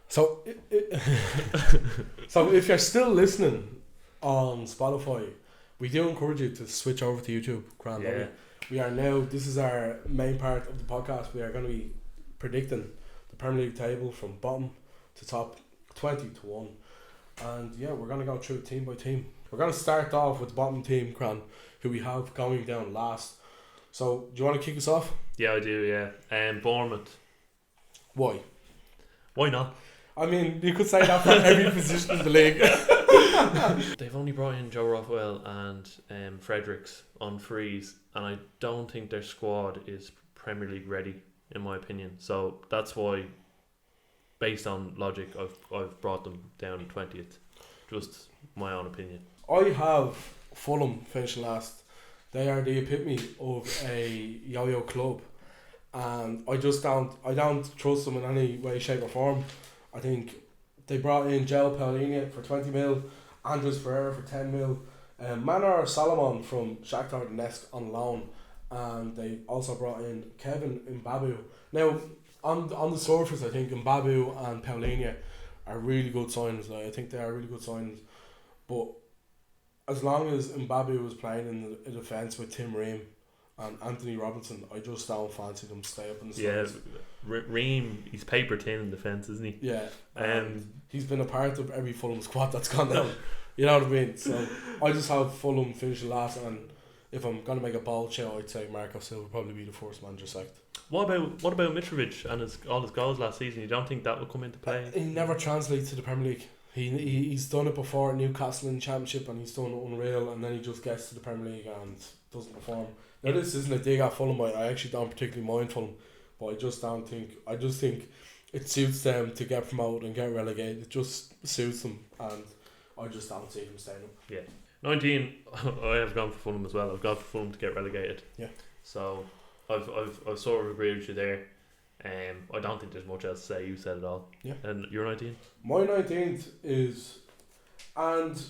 So, so if you're still listening on Spotify, we do encourage you to switch over to YouTube. Grant, Yeah. we are now. This is our main part of the podcast. We are going to be predicting the Premier League table from bottom to top, 20 to 1, and yeah, we're going to go through team by team. We're going to start off with the bottom team, Grant, who we have going down last. So, do you want to kick us off? Yeah, I do, yeah. Bournemouth. Why? Why not? I mean, you could say that for every position in the league. They've only brought in Joe Rothwell and Fredericks on frees, and I don't think their squad is Premier League ready, in my opinion. So that's why, based on logic, I've brought them down 20th. Just my own opinion. I have Fulham finishing last. They are the epitome of a yo-yo club, and I don't trust them in any way, shape or form. I think they brought in Joe Paulinho for 20 mil, Andres Ferreira for 10 mil, Manor Solomon from Shakhtar Donetsk on loan, and they also brought in Kevin Mbabu. Now, on the surface, I think Mbabu and Paulinho are really good signings. I think they are really good signings, but as long as Mbabu was playing in the defence with Tim Ream and Anthony Robinson, I just don't fancy them to stay up in the sides. Ream, he's paper thin in defence, isn't he? Yeah, he's been a part of every Fulham squad that's gone down. You know what I mean? So I just have Fulham finishing last, and if I'm gonna make a bold show, I'd say Marco Silva will probably be the first manager sacked. What about Mitrovic and all his goals last season? You don't think that will come into play? He never translates to the Premier League. He's done it before at Newcastle in the Championship, and he's done it unreal, and then he just gets to the Premier League and doesn't perform. Now this isn't a dig at Fulham. I actually don't particularly mind Fulham, but I just think it suits them to get promoted and get relegated. It just suits them, and I just don't see them staying up. Yeah. 19, I have gone for Fulham as well. I've gone for Fulham to get relegated. Yeah. So I've sort of agreed with you there. I don't think there's much else to say. You said it all. Yeah. And your 19? My 19th is, and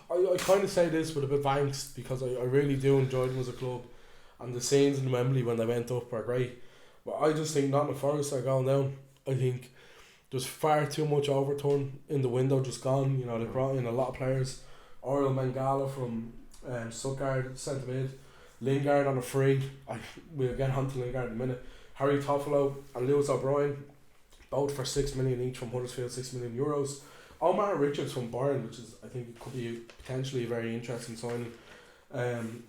I kind of say this with a bit of angst because I really do enjoy them as a club, and the scenes in Wembley when they went up are great. But I just think Nottingham Forest are going down. I think there's far too much overturn in the window just gone. You know, they brought in a lot of players. Oriel Mangala from Stuttgart, centre mid. Lingard on a free. We'll get on to Lingard in a minute. Harry Toffolo and Lewis O'Brien, both for 6 million each from Huddersfield, €6 million. Omar Richards from Bayern, which is, I think, it could be potentially a very interesting signing.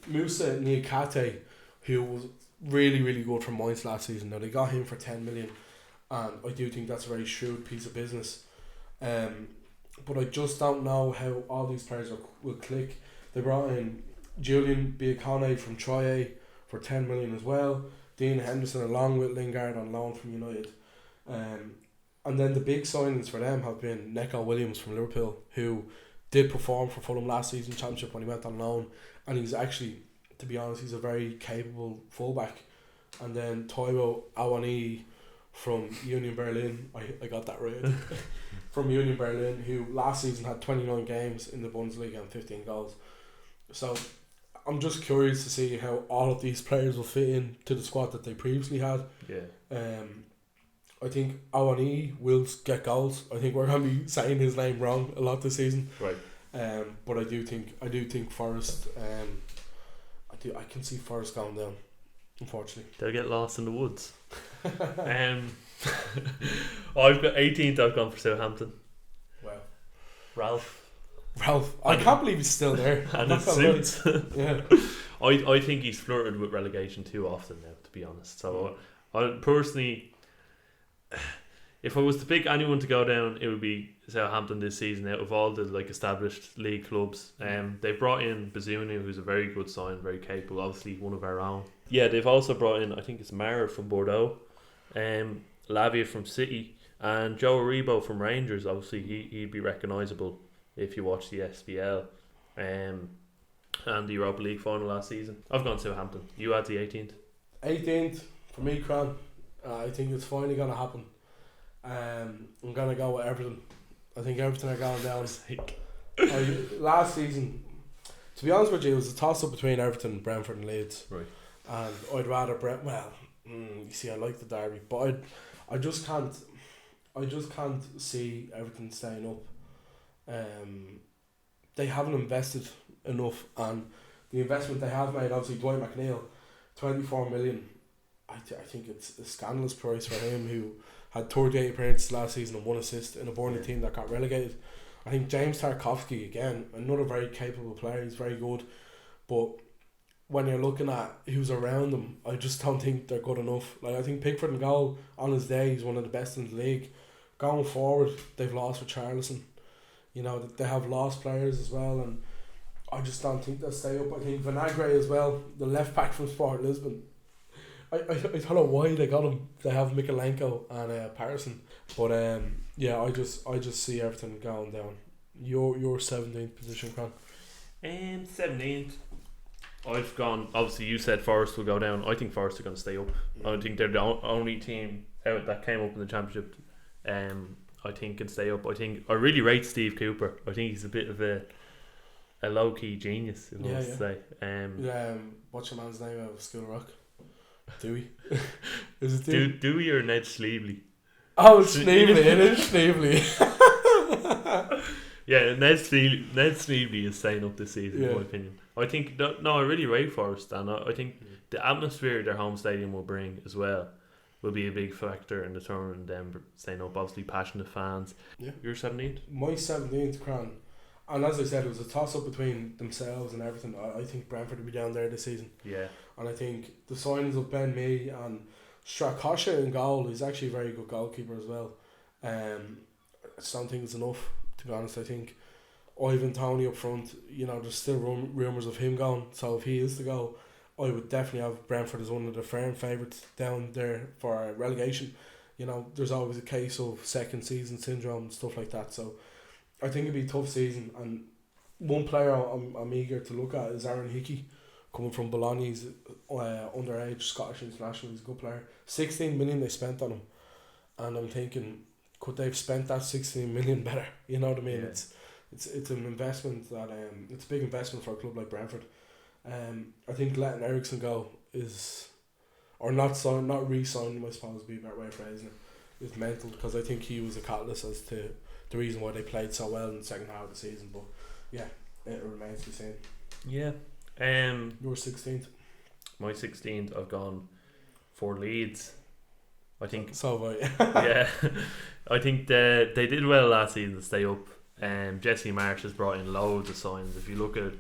Moussa Niakate, who was really, really good for Mainz last season. Now, they got him for 10 million, and I do think that's a very shrewd piece of business. But I just don't know how all these players will click. They brought in Julian Biacone from Troyes for 10 million as well. Dean Henderson along with Lingard on loan from United. And then the big signings for them have been Neco Williams from Liverpool, who did perform for Fulham last season Championship when he went on loan, and he's actually, to be honest, he's a very capable fullback. And then Toivo Awani from Union Berlin, I got that right from Union Berlin, who last season had 29 games in the Bundesliga and 15 goals. So I'm just curious to see how all of these players will fit in to the squad that they previously had. Yeah. I think Awani will get goals. I think we're going to be saying his name wrong a lot this season. Right. But I do think Forest. I can see Forest going down. Unfortunately, they'll get lost in the woods. I've got 18th. I've gone for Southampton. Wow. Ralph. I can't believe he's still there. And it suits. Yeah. I think he's flirted with relegation too often now, to be honest. So I personally, if I was to pick anyone to go down, it would be Southampton this season out of all the established league clubs. They brought in Bazunu, who's a very good sign, very capable, obviously one of our own. Yeah, they've also brought in, I think it's Mara from Bordeaux, Lavia from City, and Joe Aribo from Rangers. Obviously he'd be recognisable if you watch the SPL and the Europa League final last season. I've gone Southampton. You had the 18th? 18th for me, Cran. I think it's finally going to happen. I'm going to go with Everton. I think Everton are going down. Last season, to be honest with you, it was a toss-up between Everton, Brentford and Leeds. Right. And I'd rather you see, I like the derby, but I just can't I just can't see everything staying up. They haven't invested enough, and the investment they have made, obviously Dwight McNeil, 24 million. I think it's a scandalous price for him, who had 38 appearances last season and 1 assist in a Burnley team that got relegated. I think James Tarkowski, again, another very capable player. He's very good, but when you're looking at who's around them, I just don't think they're good enough. Like, I think Pickford and goal on his day, he's one of the best in the league. Going forward, they've lost Richarlison. You know, they have lost players as well, and I just don't think they'll stay up. I think Vinagre as well, the left back from Sport Lisbon. I don't know why they got him. They have Mikalenko and Patterson, but I just see everything going down. Your 17th position, Cran. 17th. I've gone. Obviously, you said Forest will go down. I think Forest are going to stay up. I think they're the only team out that came up in the Championship. I think can stay up. I really rate Steve Cooper. I think he's a bit of a low key genius. If I was to say. What's your man's name out of School Rock? Dewey. Is it Dewey? Dewey or Ned Schneebly? Oh, it's Schneebly. It is Schneebly. Yeah, Ned Schneebly is staying up this season, in my opinion. I think I really rate Forest, and I think the atmosphere their home stadium will bring as well will be a big factor in determining them staying up. Obviously, passionate fans. Yeah. Your 17th? My 17th, Cran. And as I said, it was a toss-up between themselves and everything. I think Brentford will be down there this season. Yeah. And I think the signings of Ben Mee and Strakosha in goal, he's actually a very good goalkeeper as well. I just don't think it's enough, to be honest. I think Ivan Toney up front, you know, there's still rumours of him going. So if he is to go, I would definitely have Brentford as one of the firm favourites down there for relegation. You know, there's always a case of second season syndrome and stuff like that. So I think it'd be a tough season. And one player I'm eager to look at is Aaron Hickey, coming from Bologna. He's underage Scottish international. He's a good player. 16 million they spent on him, and I'm thinking, could they have spent that 16 million better? You know what I mean? Yeah. It's an investment that it's a big investment for a club like Brentford. I think letting Ericsson go is, or not re-signing him, I suppose would be a better way of phrasing it, is mental, because I think he was a catalyst as to the reason why they played so well in the second half of the season. But yeah, it remains to be seen. Yeah. Your 16th. My 16th, I've gone for Leeds. I think so have I. Yeah, I think they did well last season to stay up. Jesse Marsh has brought in loads of signs. If you look at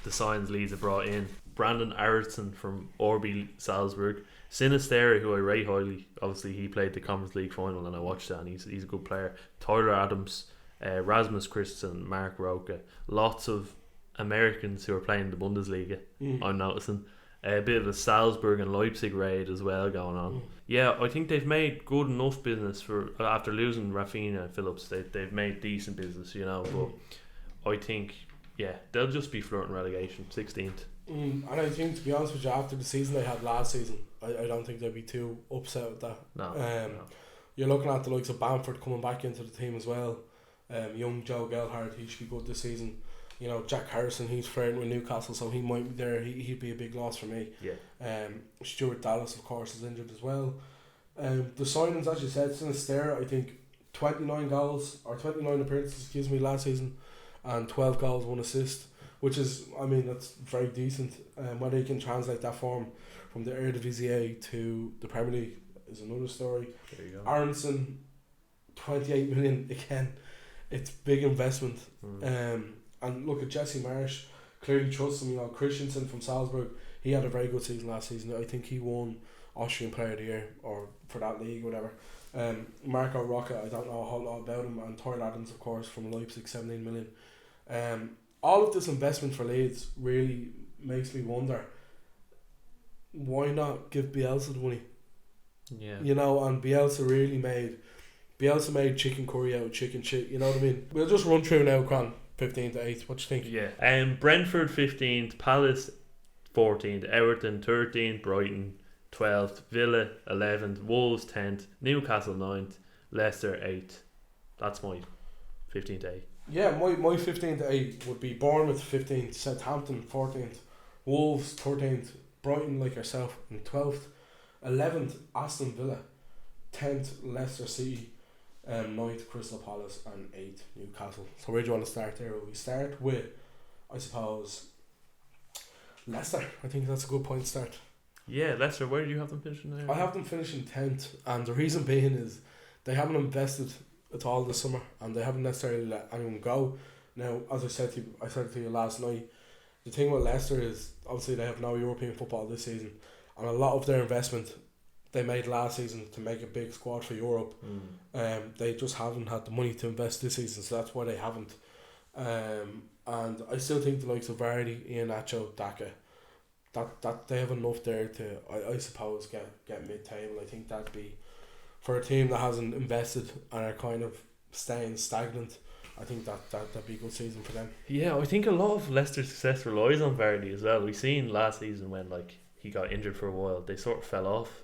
the signs Leeds have brought in, Brandon Aronson from RB Salzburg, Sinisterra, who I rate highly. Obviously, he played the Conference League final, and I watched that, and he's a good player. Tyler Adams, Rasmus Christensen, Mark Roca, lots of Americans who are playing the Bundesliga. I'm noticing a bit of a Salzburg and Leipzig raid as well going on. Yeah, I think they've made good enough business for after losing Rafinha and Phillips. They've made decent business, you know. But I think they'll just be flirting relegation. 16th. And I think, to be honest with you, after the season they had last season, I don't think they'll be too upset with that. No. You're looking at the likes of Bamford coming back into the team as well. Young Joe Gelhardt, he should be good this season. You know, Jack Harrison, he's flirting with Newcastle, so he might be there. He'd be a big loss for me. Yeah. Stuart Dallas, of course, is injured as well. The signings, as you said, Sinisterra, I think 29 goals or 29 appearances, last season, and 12 goals, 1 assist, which is, I mean, that's very decent. Whether you can translate that form from the Eredivisie to the Premier League is another story. There you go. Aronson, 28 million again. It's big investment. And look at Jesse Marsh, clearly trusts him. You know, Christensen from Salzburg, he had a very good season last season. I think he won Austrian Player of the Year or for that league or whatever. Marco Rocca, I don't know a whole lot about him, and Tyler Adams, of course, from Leipzig, 17 million. All of this investment for Leeds really makes me wonder, why not give Bielsa the money? Yeah. You know, and Bielsa made chicken curry out of chicken shit, you know what I mean? We'll just run through now, Cran. 15th to 8th. What do you think? Yeah. Brentford 15th, Palace 14th, Everton 13th, Brighton 12th, Villa 11th, Wolves 10th, Newcastle 9th, Leicester 8th. That's my 15th to 8th. Yeah, my 15th to 8th would be Bournemouth 15th, Southampton 14th, Wolves 13th, Brighton like yourself in 12th, 11th Aston Villa, 10th Leicester City, 9th Crystal Palace, and 8th Newcastle. So where do you want to start there? We start with, I suppose, Leicester. I think that's a good point to start. Yeah, Leicester, where do you have them finishing there? I have them finishing 10th, and the reason being is they haven't invested at all this summer, and they haven't necessarily let anyone go. Now, as I said to you last night, the thing with Leicester is obviously they have no European football this season, and a lot of their investment they made last season to make a big squad for Europe. They just haven't had the money to invest this season, so that's why they haven't. And I still think the likes of Vardy, Iheanacho, Daka, that they have enough there to I suppose get mid-table. I think that'd be, for a team that hasn't invested and are kind of staying stagnant, I think that'd be a good season for them. Yeah, I think a lot of Leicester's success relies on Vardy as well. We've seen last season when he got injured for a while, they sort of fell off,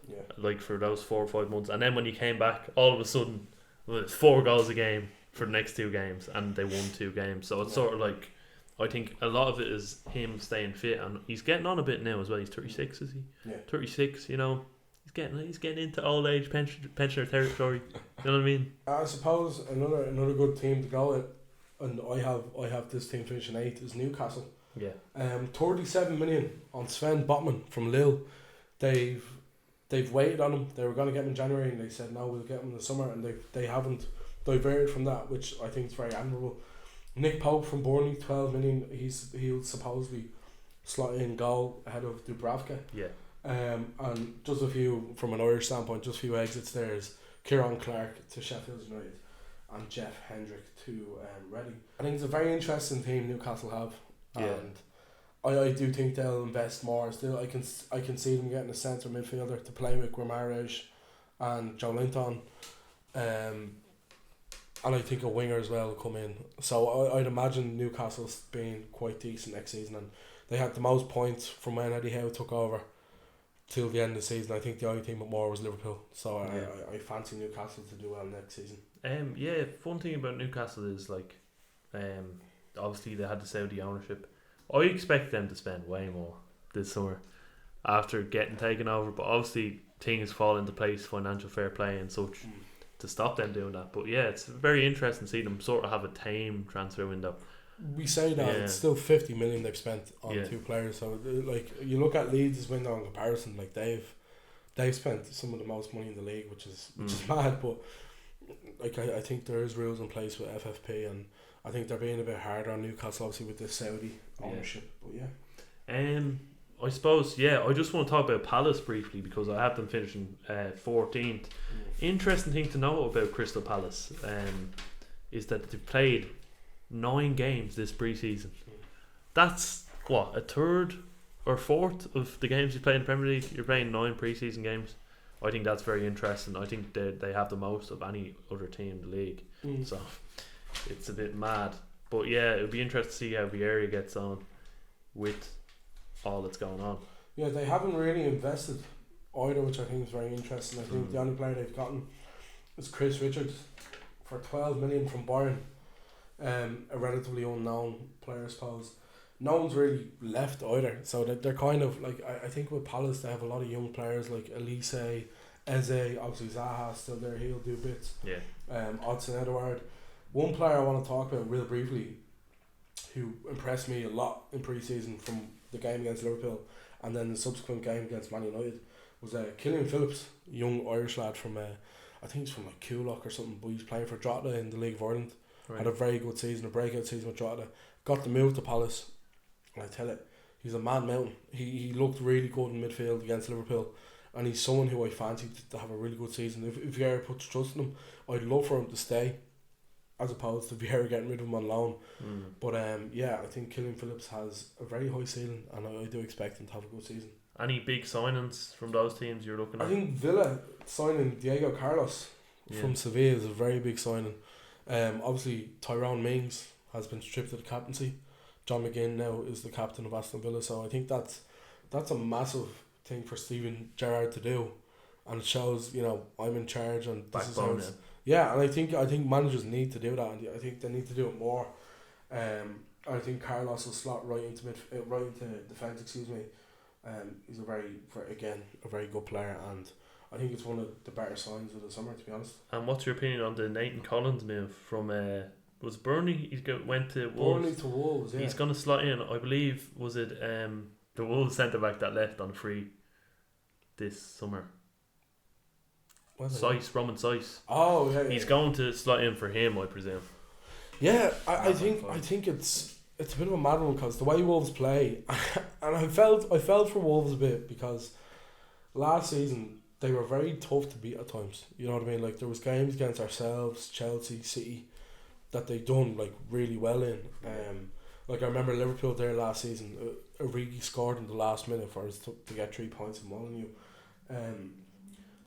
for those 4 or 5 months, and then when he came back, all of a sudden, it's 4 goals a game for the next 2 games, and they won 2 games. So it's sort of I think a lot of it is him staying fit, and he's getting on a bit now as well. He's 36, is he? Yeah. 36. He's getting into old age pensioner territory. You know what I mean? I suppose another good team to go with, and I have this team finishing 8th, is Newcastle. Yeah. 37 million on Sven Botman from Lille. They've waited on him. They were going to get him in January, and they said no, we'll get him in the summer, and they haven't diverted from that, which I think is very admirable. Nick Pope from Burnley, 12 million. He'll supposedly slot in goal ahead of Dubravka. Yeah. And just a few from an Irish standpoint, just a few exits there is Kieron Clark to Sheffield United and Jeff Hendrick to Reading. I think it's a very interesting team Newcastle have. And I do think they'll invest more. Still, I can see them getting a centre midfielder to play with Guimaraes and Joe Linton, and I think a winger as well will come in. So I'd imagine Newcastle's being quite decent next season, and they had the most points from when Eddie Howe took over till the end of the season. I think the only team with more was Liverpool. So I fancy Newcastle to do well next season. Fun thing about Newcastle is obviously they had the Saudi ownership. I expect them to spend way more this summer after getting taken over, but obviously things fall into place, financial fair play and such, to stop them doing that. But yeah, it's very interesting to see them sort of have a tame transfer window. We say that it's still 50 million they've spent on 2 players. So you look at Leeds' window in comparison, they've spent some of the most money in the league, which is mad. But I think there is rules in place with FFP, and I think they're being a bit harder on Newcastle, obviously, with the Saudi ownership. But I suppose, I just want to talk about Palace briefly, because I have them finishing 14th. Interesting thing to know about Crystal Palace is that they've played 9 games this pre-season. That's a third or fourth of the games you play in the Premier League. You're playing 9 pre-season games. I think that's very interesting. I think they have the most of any other team in the league. So it's a bit mad. But it would be interesting to see how Vieira gets on with all that's going on. Yeah, they haven't really invested either, which I think is very interesting. I think the only player they've gotten is Chris Richards for 12 million from Bayern. A relatively unknown player, I suppose. No one's really left either, so they're kind of I think with Palace they have a lot of young players like Elise, Eze, obviously Zaha's still there, he'll do bits. Odson Edouard. One player I want to talk about real briefly who impressed me a lot in pre-season from the game against Liverpool and then the subsequent game against Man United was Killian Phillips, young Irish lad from I think he's from Coolock or something, but he's playing for Drogheda in the League of Ireland. Had a very good season, a breakout season with Drogheda. Got the move to Palace, and I tell it, he's a man mountain. He looked really good in midfield against Liverpool, and he's someone who I fancy to have a really good season. If Vieira puts trust in him, I'd love for him to stay, as opposed to Vieira getting rid of him on loan. But I think Killian Phillips has a very high ceiling, and I do expect him to have a good season. Any big signings from those teams you're looking at? I think Villa signing Diego Carlos from Sevilla is a very big signing. Obviously Tyrone Mings has been stripped of the captaincy. John McGinn now is the captain of Aston Villa, so I think that's a massive thing for Steven Gerrard to do, and it shows I'm in charge and this is how it's, and I think managers need to do that, and I think they need to do it more. I think Carlos will slot right into defence. He's a very good player, and I think it's one of the better signs of the summer, to be honest. And what's your opinion on the Nathan Collins move from was Burnley? Went to Wolves. Burnley to Wolves, yeah. He's going to slot in, I believe, was it the Wolves centre back that left on free this summer? Roman Seiss. Oh, yeah. He's going to slot in for him, I presume. Yeah, I think it's a bit of a mad one because the way Wolves play, and I felt for Wolves a bit because last season they were very tough to beat at times. You know what I mean? Like there was games against ourselves, Chelsea, City, that they done like really well in. Like I remember Liverpool there last season. Origi scored in the last minute for us to get 3 points in Molyneux.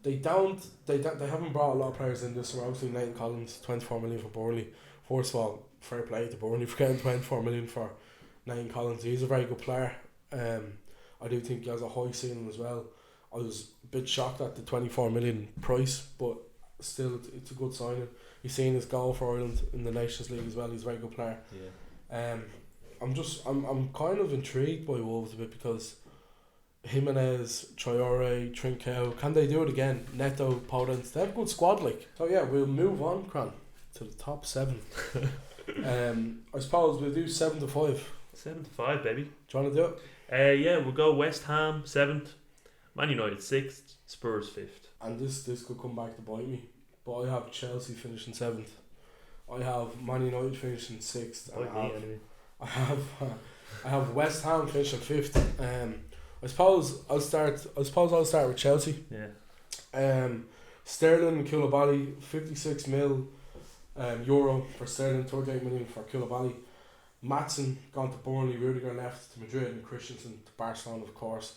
They haven't brought a lot of players in this summer. Obviously Nathan Collins, 24 million for Burnley. First of all, fair play to Burnley for getting 24 million for Nathan Collins. He's a very good player. I do think he has a high ceiling as well. I was a bit shocked at the 24 million price, but still it's a good signing. He's seen his goal for Ireland in the Nations League as well. He's a very good player. Yeah. I'm kind of intrigued by Wolves a bit because Jimenez, Traore, Trincao, can they do it again? Neto, Podence, they have a good squad like. So yeah, we'll move on, Cran, to the top 7. I suppose we'll do 7 to 5. 7 to 5, baby. Do you want to do it? Yeah, we'll go West Ham 7th, Man United 6th, Spurs 5th. And this could come back to bite me, but I have Chelsea finishing 7th. I have Man United finishing 6th. I have West Ham finishing 5th. I suppose I'll start with Chelsea. Yeah. Sterling and Koulibaly, 56 mil euro for Sterling, 38 million for Koulibaly. Maatsen gone to Burnley, Rudiger left to Madrid, and Christensen to Barcelona, of course.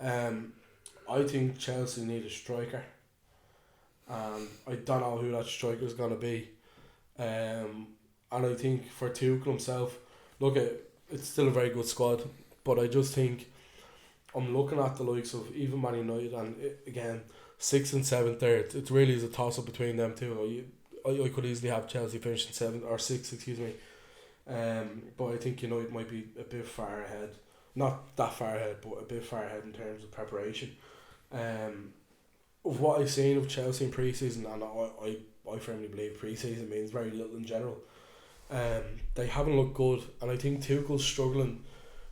I think Chelsea need a striker, and I don't know who that striker is going to be. And I think for Tuchel himself, it's still a very good squad, but I just think I'm looking at the likes of even Man United, and again 6th and 7th there. It really is a toss up between them two. I could easily have Chelsea finishing 7th or 6th, excuse me. But I think United might be a bit far ahead. Not that far ahead, but a bit far ahead in terms of preparation. Of what I've seen of Chelsea in pre-season, and I firmly believe pre-season means very little in general. They haven't looked good, and I think Tuchel's struggling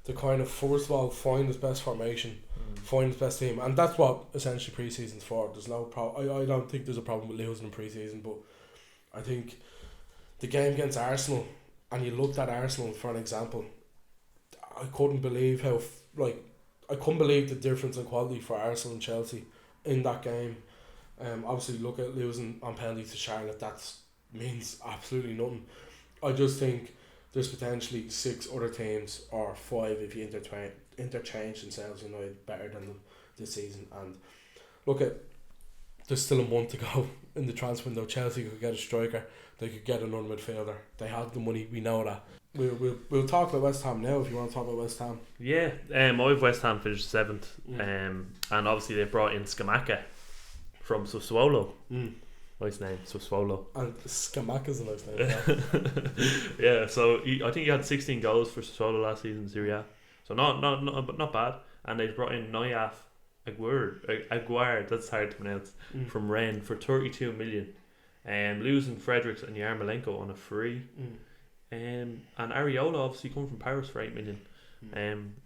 to kind of first of all find his best formation, find his best team, and that's what essentially pre-season's for. There's no problem. I don't think there's a problem with losing in pre-season, but I think the game against Arsenal, and you looked at Arsenal for an example, I couldn't believe the difference in quality for Arsenal and Chelsea in that game. Obviously look at losing on penalties to Charlotte, that means absolutely nothing. I just think there's potentially 6 other teams, or 5 if you interchange themselves, better than them this season. And there's still a month to go in the transfer window. Chelsea could get a striker, they could get another midfielder. They have the money, we know that. We'll talk about West Ham now if you want to talk about West Ham. Yeah, I have West Ham finished 7th, and obviously they brought in Scamacca from Sassuolo. Nice name, Sassuolo. And Scamacca's a nice name. Yeah, so I think he had 16 goals for Sassuolo last season in Serie A, so not bad. And they brought in Noyaf Aguirre, that's hard to pronounce, from Rennes for 32 million. Losing Fredericks and Yarmolenko on a free. And Areola obviously coming from Paris for 8 million.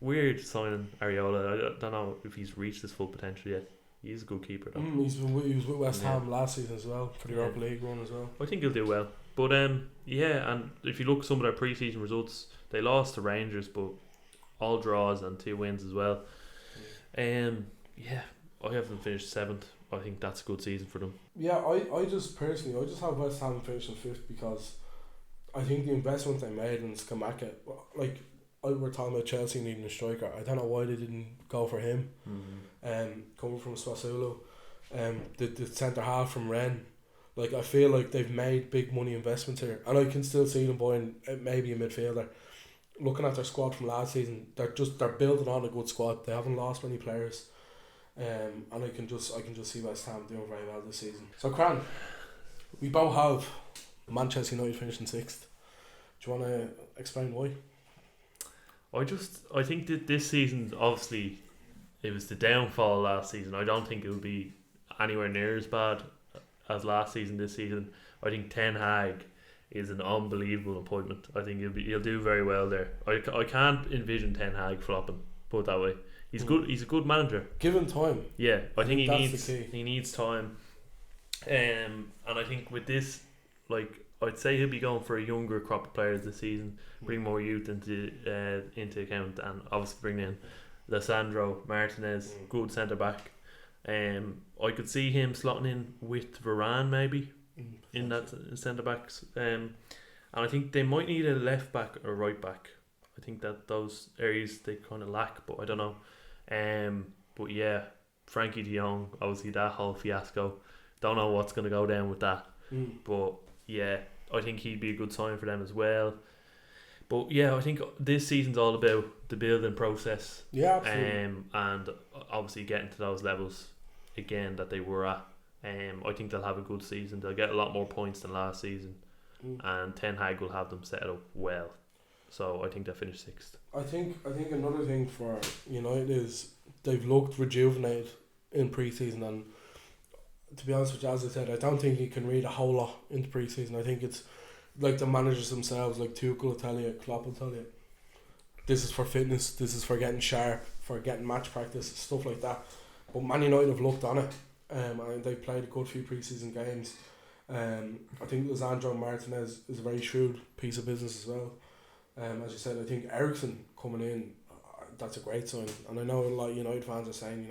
Weird signing Areola. I don't know if he's reached his full potential yet. He's a good keeper though. He was with West Ham last season as well, for the Europa League run as well. I think he'll do well. But and if you look at some of their pre-season results, they lost to Rangers, but all draws and 2 wins as well. I have them finished 7th. I think that's a good season for them. Yeah, I just have West Ham finishing 5th because I think the investment they made in Scamacca, we're talking about Chelsea needing a striker. I don't know why they didn't go for him. Coming from Sassuolo, the centre half from Rennes. I feel like they've made big money investments here, and I can still see them buying maybe a midfielder. Looking at their squad from last season, they're building on a good squad. They haven't lost many players, and I can just see West Ham doing very well this season. So Cran, we both have Manchester United finishing 6th. Do you want to explain why? I think that this season, obviously, it was the downfall last season. I don't think it will be anywhere near as bad as last season. This season, I think Ten Hag is an unbelievable appointment. I think he'll do very well there. I can't envision Ten Hag flopping. Put it that way. He's good. He's a good manager. Give him time. Yeah, I think that's the key. he needs time. And I think with this, like, I'd say he'll be going for a younger crop of players this season, bring more youth into account, and obviously bring in Lissandro Martinez, good centre back. I could see him slotting in with Varane maybe in that centre backs. And I think they might need a left back or right back. I think that those areas they kind of lack, but I don't know. But yeah, Frankie de Jong, obviously that whole fiasco. Don't know what's going to go down with that. But yeah, I think he'd be a good sign for them as well. But yeah, I think this season's all about the building process. Yeah, absolutely. And obviously getting to those levels again that they were at. I think they'll have a good season. They'll get a lot more points than last season. And Ten Hag will have them set up well. So I think they'll finish 6th. I think another thing for United is they've looked rejuvenated in pre-season, and to be honest with you, as I said, I don't think you can read a whole lot into pre-season. I think it's like the managers themselves, like Tuchel will tell you, Klopp will tell you, this is for fitness, this is for getting sharp, for getting match practice, stuff like that. But Man United have looked on it, and they've played a good few pre-season games. I think Lissandro Martinez is a very shrewd piece of business as well. As you said, I think Eriksen coming in, that's a great sign. And I know a lot of United fans are saying,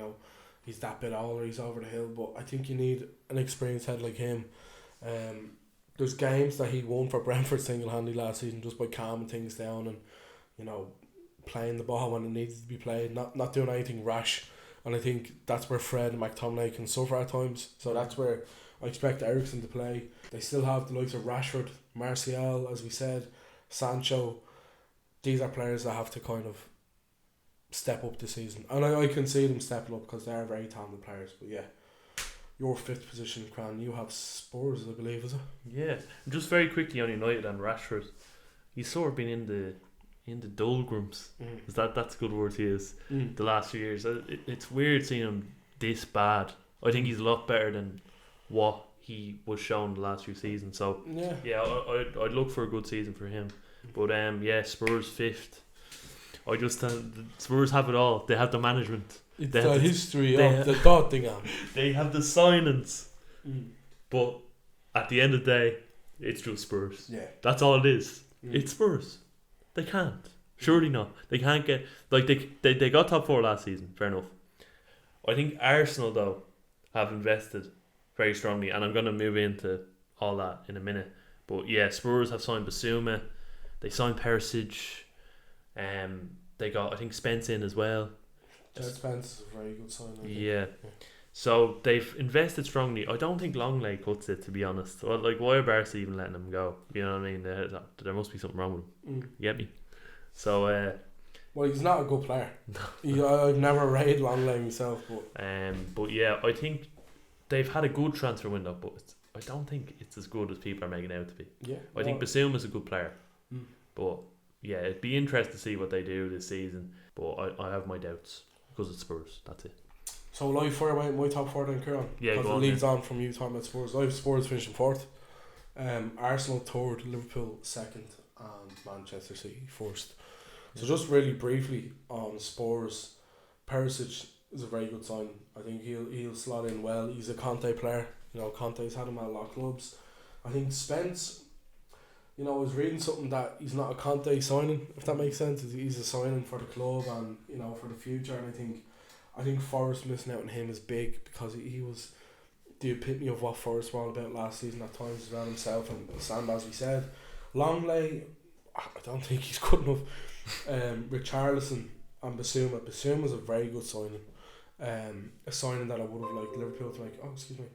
he's that bit older, he's over the hill, but I think you need an experienced head like him. There's games that he won for Brentford single-handedly last season just by calming things down and, playing the ball when it needs to be played, not doing anything rash. And I think that's where Fred and McTominay can suffer at times. So that's where I expect Eriksen to play. They still have the likes of Rashford, Martial, as we said, Sancho. These are players that have to kind of step up this season. And I can see them stepping up because they are very talented players. But yeah, your 5th position, Cran, you have Spurs, I believe, is it? Yeah. Just very quickly on United and Rashford. He's sort of been in the doldrums. That's a good word to use. The last few years. It's weird seeing him this bad. I think he's a lot better than what he was shown the last few seasons. So yeah, I'd look for a good season for him. But yeah, Spurs 5th. I just Spurs have it all. They have the management. It's the history of the Tottenham. They have the signings. But at the end of the day, it's just Spurs. Yeah, that's all it is. It's Spurs. They can't. Surely not. They can't get they got top 4 last season. Fair enough. I think Arsenal though have invested very strongly, and I'm going to move into all that in a minute. But yeah, Spurs have signed Basuma. They signed Perisic. They got, I think, Spence in as well. Spence is a very good sign. Yeah. So they've invested strongly. I don't think Longley cuts it, to be honest. Well, like, why are Barca even letting him go? You know what I mean? There must be something wrong with him. You get me? So well, he's not a good player. I've never rated Longley myself, but yeah, I think they've had a good transfer window, but I don't think it's as good as people are making it out to be. Yeah, I think Basuma is a good player, but yeah, it'd be interesting to see what they do this season. But I have my doubts because it's Spurs. That's it. So will I fire away my top 4 then, Kieron? Yeah, because go it on. leads on from you talking about Spurs. I have Spurs finishing 4th, Arsenal 3rd, Liverpool 2nd, and Manchester City 1st. So just really briefly on Spurs, Perisic is a very good sign. I think he'll slot in well. He's a Conte player. Conte's had him at a lot of clubs. I think Spence, I was reading something that he's not a Conte signing, if that makes sense. He's a signing for the club and for the future. And I think Forest missing out on him is big because he was the epitome of what Forest were all about last season at times as well himself. And Sam, as we said, Longley, I don't think he's good enough. Richarlison and Basuma. Basuma's a very good signing. A signing that I would have liked Liverpool to make. Oh, excuse me.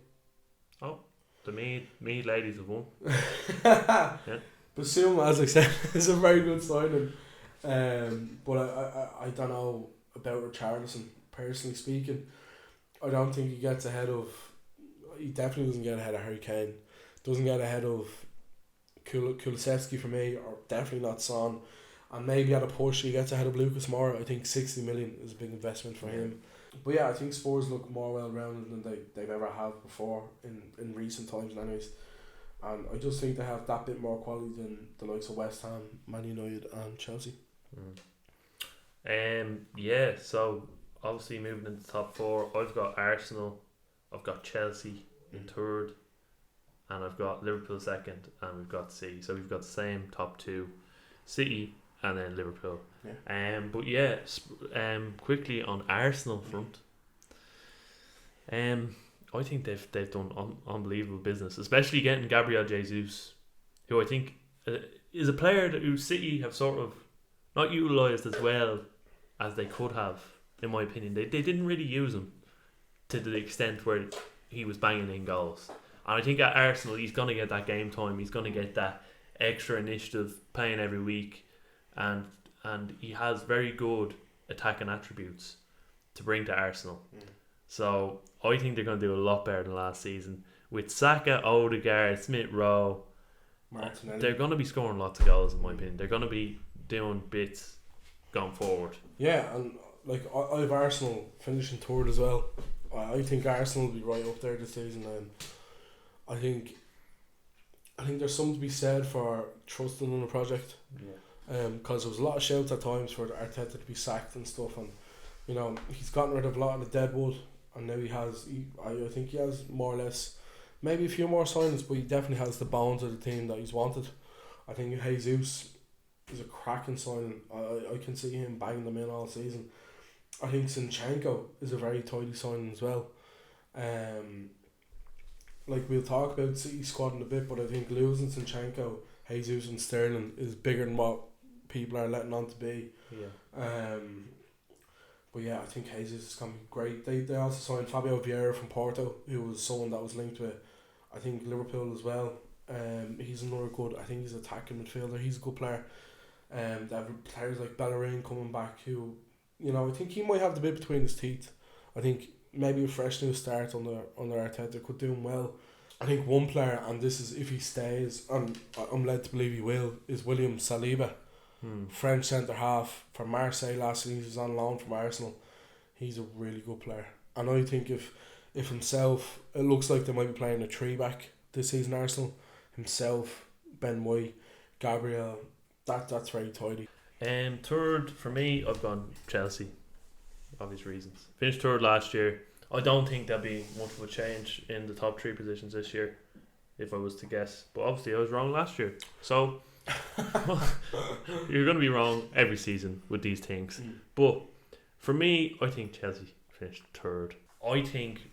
Oh, the me ladies have won. Yeah. Basuma, as I said, is a very good signing. But I don't know about Richarlison. Personally speaking, I don't think he gets ahead of. He definitely doesn't get ahead of Harry Kane. Doesn't get ahead of Kulusevski for me, or definitely not Son. And maybe at a push he gets ahead of Lucas Moura. I think 60 million is a big investment for him. But yeah, I think Spurs look more well rounded than they've ever have before in recent times, anyways. And I just think they have that bit more quality than the likes of West Ham, Man United, and Chelsea. Yeah. So obviously moving into the top four, I've got Arsenal, I've got Chelsea in third, and I've got Liverpool second, and we've got City. So we've got the same top two, City and then Liverpool. Yeah. But yeah, quickly on Arsenal front. I think they've done unbelievable business, especially getting Gabriel Jesus, who I think is a player that who City have sort of not utilised as well as they could have, in my opinion. They didn't really use him to the extent where he was banging in goals. And I think at Arsenal he's going to get that game time, he's going to get that extra initiative playing every week, and he has very good attacking attributes to bring to Arsenal. So I think they're going to do a lot better than last season. With Saka, Odegaard, Smith-Rowe, Martinelli. They're going to be scoring lots of goals, in my opinion. They're going to be doing bits going forward. Yeah, and like I have Arsenal finishing third as well. I think Arsenal will be right up there this season, and I think there's something to be said for trusting in a project. Because there was a lot of shouts at times for Arteta to be sacked and stuff, and you know he's gotten rid of a lot of the dead wood, and now I think he has more or less maybe a few more signings, but he definitely has the bones of the team that he's wanted. I think Jesus is a cracking signing. I can see him banging them in all season. I think Zinchenko is a very tidy signing as well. Like we'll talk about City squad in a bit, but I think losing Zinchenko, Jesus and Sterling is bigger than what people are letting on to be. But yeah, I think Jesus is going to be great. They also signed Fabio Vieira from Porto, who was someone that was linked with, I think, Liverpool as well. He's another good, I think he's an attacking midfielder. He's a good player. They have players like Bellerin coming back, who, you know, I think he might have the bit between his teeth. I think maybe a fresh new start under Arteta could do him well. I think one player, and this is if he stays, and I'm led to believe he will, is William Saliba. French centre half for Marseille last season. He was on loan from Arsenal. He's a really good player, and I think if himself, it looks like they might be playing a 3-back this season. Arsenal, himself, Ben White, Gabriel, that's very tidy. Third for me, I've gone Chelsea, obvious reasons. Finished third last year. I don't think there'll be much of a change in the top 3 positions this year, if I was to guess. But obviously I was wrong last year, so you're going to be wrong every season with these things. But for me, I think Chelsea finished third. I think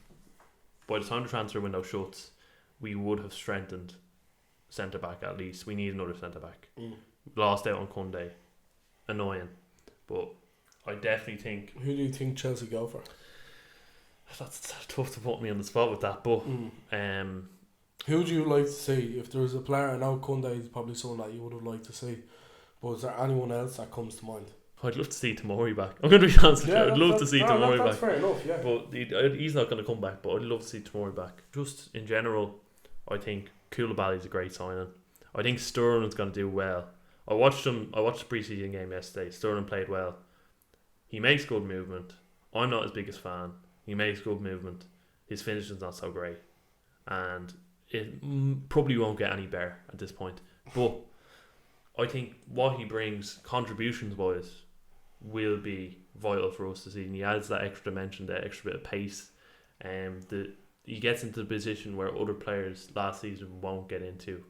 by the time the transfer window shuts, we would have strengthened centre back at least. We need another centre back. Lost out on Koundé, annoying, but I definitely think. Who do you think Chelsea go for? That's tough to put me on the spot with that, but who would you like to see if there was a player? I know Koundé is probably someone that you would have liked to see, but is there anyone else that comes to mind? I'd love to see Tomori back. I'm going to be honest with you. I'd love to see Tomori back. That's fair enough, yeah. But he's not going to come back, but I'd love to see Tomori back. Just in general, I think Koulibaly's a great signing. I think Sterling's going to do well. I watched the pre-season game yesterday. Sterling played well. He makes good movement. I'm not his biggest fan. He makes good movement. His finishing's not so great, and it probably won't get any better at this point. But I think what he brings, contributions wise, will be vital for us this season. He adds that extra dimension, that extra bit of pace, he gets into the position where other players last season won't get into,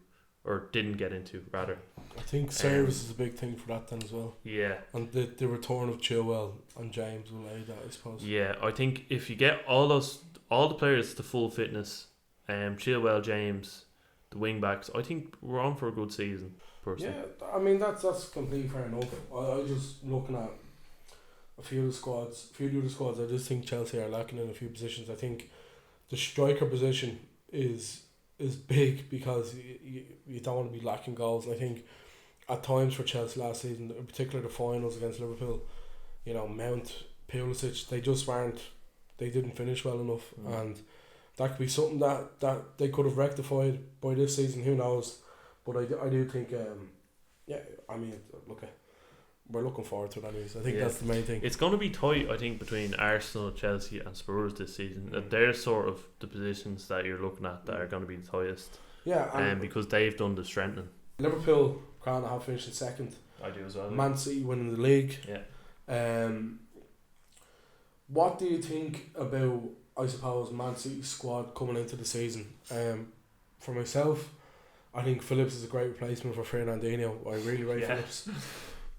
or didn't get into rather. I think service is a big thing for that then as well. Yeah. And the return of Chilwell and James will aid that, I suppose. Yeah, I think if you get all the players to full fitness, Chilwell, James, the wing backs, I think we're on for a good season, personally. Yeah, I mean that's completely fair enough. I just looking at a few of the squads, I just think Chelsea are lacking in a few positions. I think the striker position is big because you don't want to be lacking goals. And I think at times for Chelsea last season, in particular the finals against Liverpool, you know, Mount, Pulisic, they didn't finish well enough, and that could be something that they could have rectified by this season. Who knows? But I do think I mean, look, we're looking forward to it anyways. I think that's the main thing. It's going to be tight, I think, between Arsenal, Chelsea and Spurs this season. They're sort of the positions that you're looking at that are going to be the tightest. Yeah, and because they've done the strengthening. Liverpool can't have finished in second. I do as well. Man City winning the league. Yeah. What do you think about, I suppose, Man City's squad coming into the season? For myself, I think Phillips is a great replacement for Fernandinho. I really rate Phillips.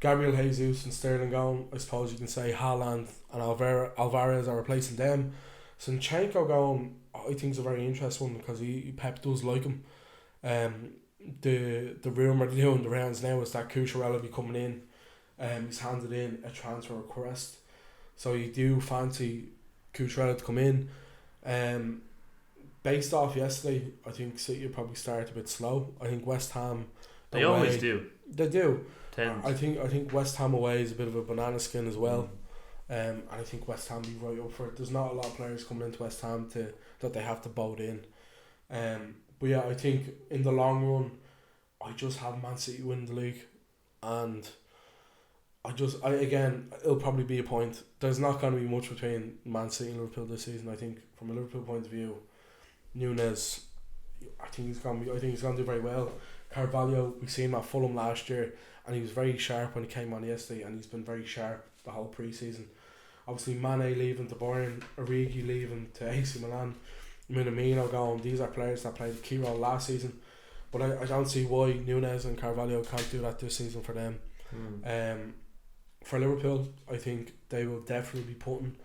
Gabriel Jesus and Sterling gone. I suppose you can say Haaland and Alvarez are replacing them. Zinchenko going, I think is a very interesting one because Pep does like him. The rumour doing the rounds now is that Cucurella will be coming in. He's handed in a transfer request, so you do fancy Cucurella to come in. Based off yesterday, I think City will probably start a bit slow. I think West Ham They always do. They do. Tend. I think West Ham away is a bit of a banana skin as well. And I think West Ham be right up for it. There's not a lot of players coming into West Ham that they have to boat in. But yeah, I think in the long run, I just have Man City win the league, and it'll probably be a point. There's not going to be much between Man City and Liverpool this season. I think from a Liverpool point of view, Núñez, I think he's going to do very well. Carvalho, we've seen him at Fulham last year, and he was very sharp when he came on yesterday, and he's been very sharp the whole pre-season. Obviously, Mane leaving to Bayern, Origi leaving to AC Milan, Minamino going. These are players that played Kieron last season, but I don't see why Núñez and Carvalho can't do that this season for them. For Liverpool, I think they will definitely be putting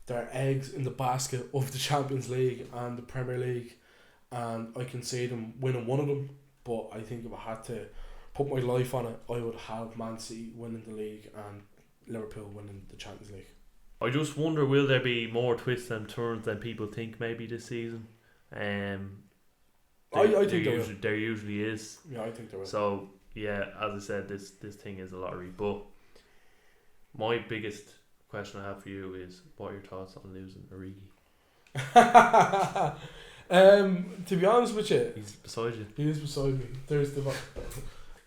their eggs in the basket of the Champions League and the Premier League, and I can see them winning one of them. But I think if I had to put my life on it, I would have Man City winning the league and Liverpool winning the Champions League. I just wonder, will there be more twists and turns than people think maybe this season? I think there usually is. Yeah, I think there will. So yeah, as I said, this thing is a lottery. But my biggest question I have for you is, what are your thoughts on losing Origi? To be honest with you, he's beside you. He is beside me. There's Divock.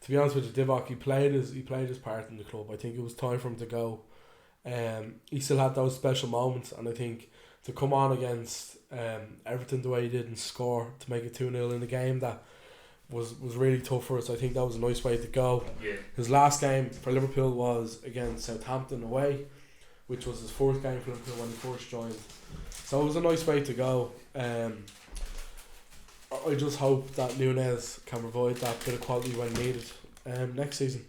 To be honest with you, Divock, he played his part in the club. I think it was time for him to go. He still had those special moments, and I think to come on against Everton the way he did and score to make it 2-0 in the game that was really tough for us. I think that was a nice way to go. Yeah. His last game for Liverpool was against Southampton away, which was his fourth game for Liverpool when he first joined. So it was a nice way to go. I just hope that Núñez can provide that bit of quality when needed next season,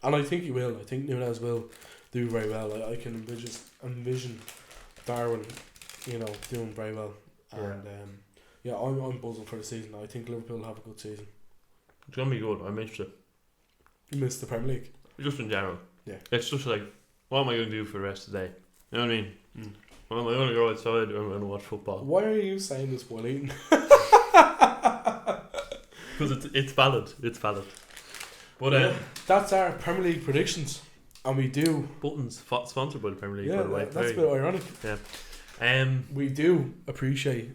and I think he will. I think Núñez will do very well. I can envision Darwin, doing very well, and I'm buzzing for the season. I think Liverpool will have a good season. It's gonna be good. I missed it. You missed the Premier League, just in general. Yeah, it's just like, what am I going to do for the rest of the day? You know what I mean? Am I going to go outside or am I going to watch football? Why are you saying this while eating? Because it's valid. It's valid. But that's our Premier League predictions, and we do buttons sponsored by the Premier League. Yeah, by the way. That's a bit ironic. Yeah. We do appreciate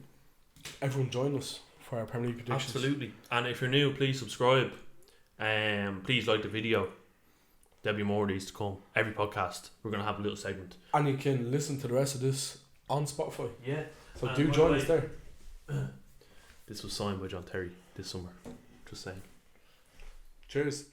everyone joining us for our Premier League predictions. Absolutely. And if you're new, please subscribe. Please like the video. There'll be more of these to come. Every podcast, we're going to have a little segment. And you can listen to the rest of this on Spotify. Yeah. So do join us there. This was signed by John Terry this summer. Just saying. Cheers.